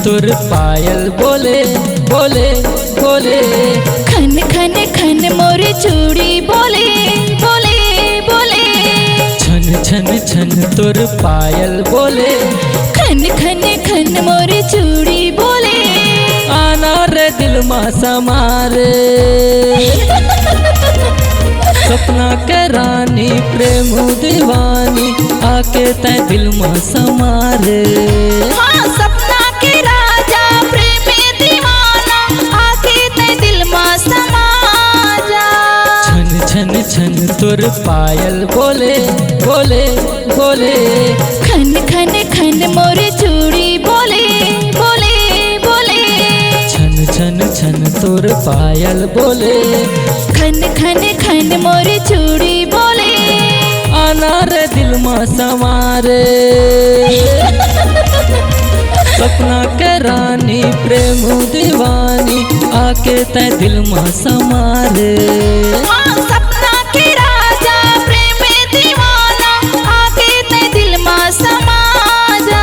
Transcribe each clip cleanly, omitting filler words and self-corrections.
तुर पायल बोले बोले बोले। खन खन खन मोर चूड़ी बोले बोले बोले। छन छन छन तुर पायल बोले। खन खन खन मोर चूड़ी बोले। आना रे दिल मा समारे सपना के रानी प्रेम दीवानी आके तै दिल मा समारे। हाँ सपना के राजा प्रेम दीवाना आके तै दिल मा समा जा। छन छन छन तुर पायल बोले बोले बोले। खन खन खन मोर चूड़ी बोले बोले बोले। छन छन छन तुर पायल बोले। खन खन खन मोर चूड़ी बोले। आना रे दिल मा समारे सपना के रानी प्रेम दीवानी आके तै दिल मा समारे। हाँ सपना के राजा प्रेम दीवाना आके तै दिल मा समा जा।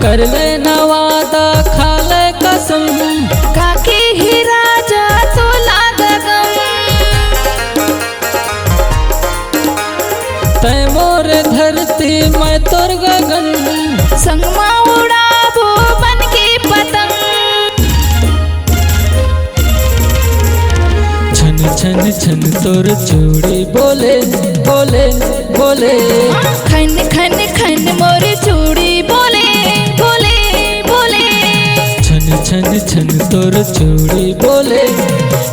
कर ले नवादा खा ले कसम काके ही राजा तोला गगन। तै मोर धरती मैं तोर गगन। संगमा उड़ाबो बन के पतंग। छन छन छन तोर चूड़ी बोले बोले बोले। खन खन खन मोर चूड़ी बोले बोले बोले। छन छन छन तोर चूड़ी बोले।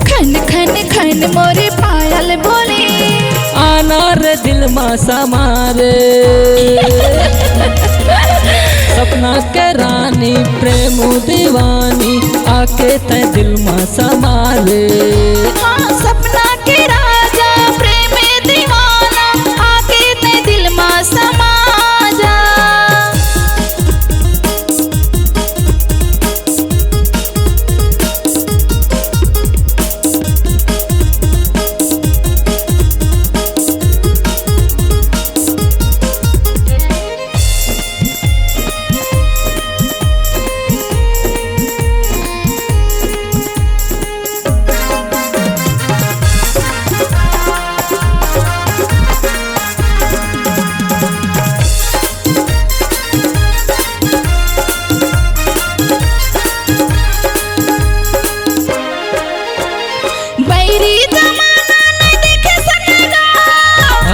खन खन खन मोर पायल बोले। आना रे दिल मा समारे सपना के रानी प्रेम दीवानी आके तै दिल मा समारे। हाँ सपना के राजा प्रेम दीवाना आके तै दिल मा समा जा।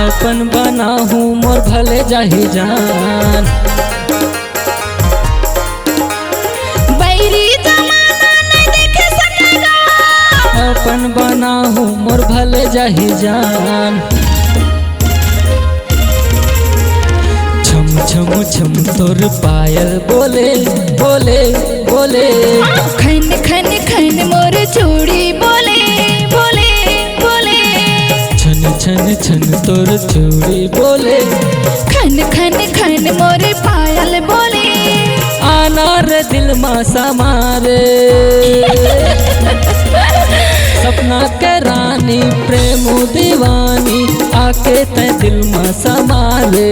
अपन बना हूँ मोर भले जाही जान। बैरी जमाना नहीं देखे सकेगा। अपन बना हूँ मोर भले जाही जान। छम छम छम तोर पायल बोले बोले बोले। खन खन खन मोर चूड़ी बोले बोले बोले। छन छन छन तोर चूड़ी बोले। खन खन खन मोर पायल बोले। आना रे दिल मा समारे सपना के रानी प्रेम दीवानी आके तै दिल मा समारे।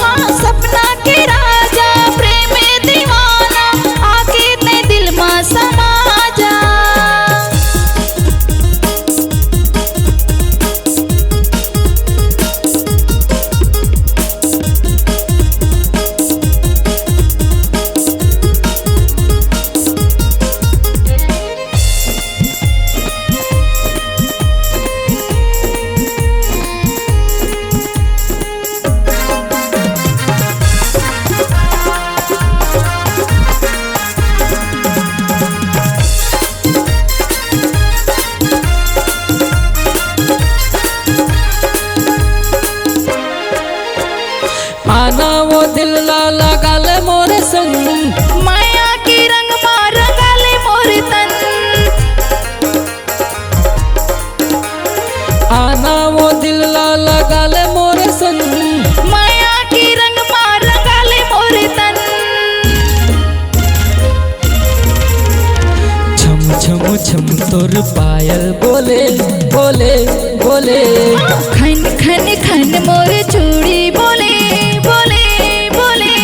हाँ सपना के राजा प्रेम दीवाना आके तै दिल मा समा जा। तोर पायल बोले बोले बोले। खन खन खन मोर चूड़ी बोले बोले बोले।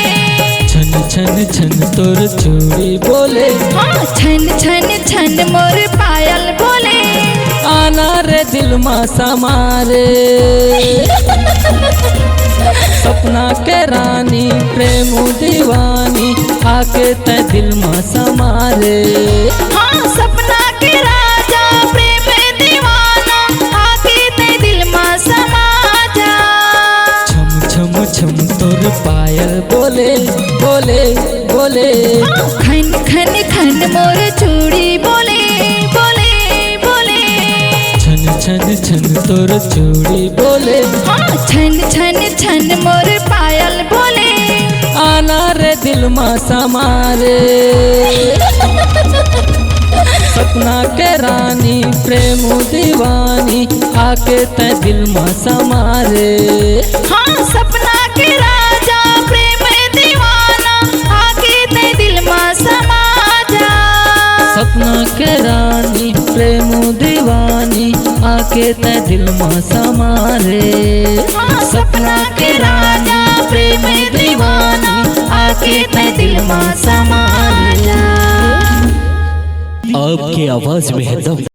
छन छन छन तोर चूड़ी बोले। हाँ छन छन छन मोर पायल बोले। आना रे दिल मा समारे सपना के रानी प्रेम दीवानी आके ते दिल मा समारे। हाँ सपना के राजा प्रेम दीवाना आके ते दिल मा समा जा। छम छम छम तोर पायल बोले बोले बोले। खन खन खन मोर चूड़ी बोले बोले बोले। छन छन छन तोर चूड़ी बोले। हाँ छन छन छन मोर पायल बोले। आना रे दिल मा समारे सपना के रानी प्रेम दीवानी आके ते दिल मा समारे। हाँ सपना के राजा प्रेम दीवाना आके ते दिल मा समा जा। सपना के रानी प्रेम दीवानी आके ते दिल मा समारे। हाँ सपना के राजा प्रेम दीवाना आके ते दिल मा समा जा। आपकी आवाज में है दम।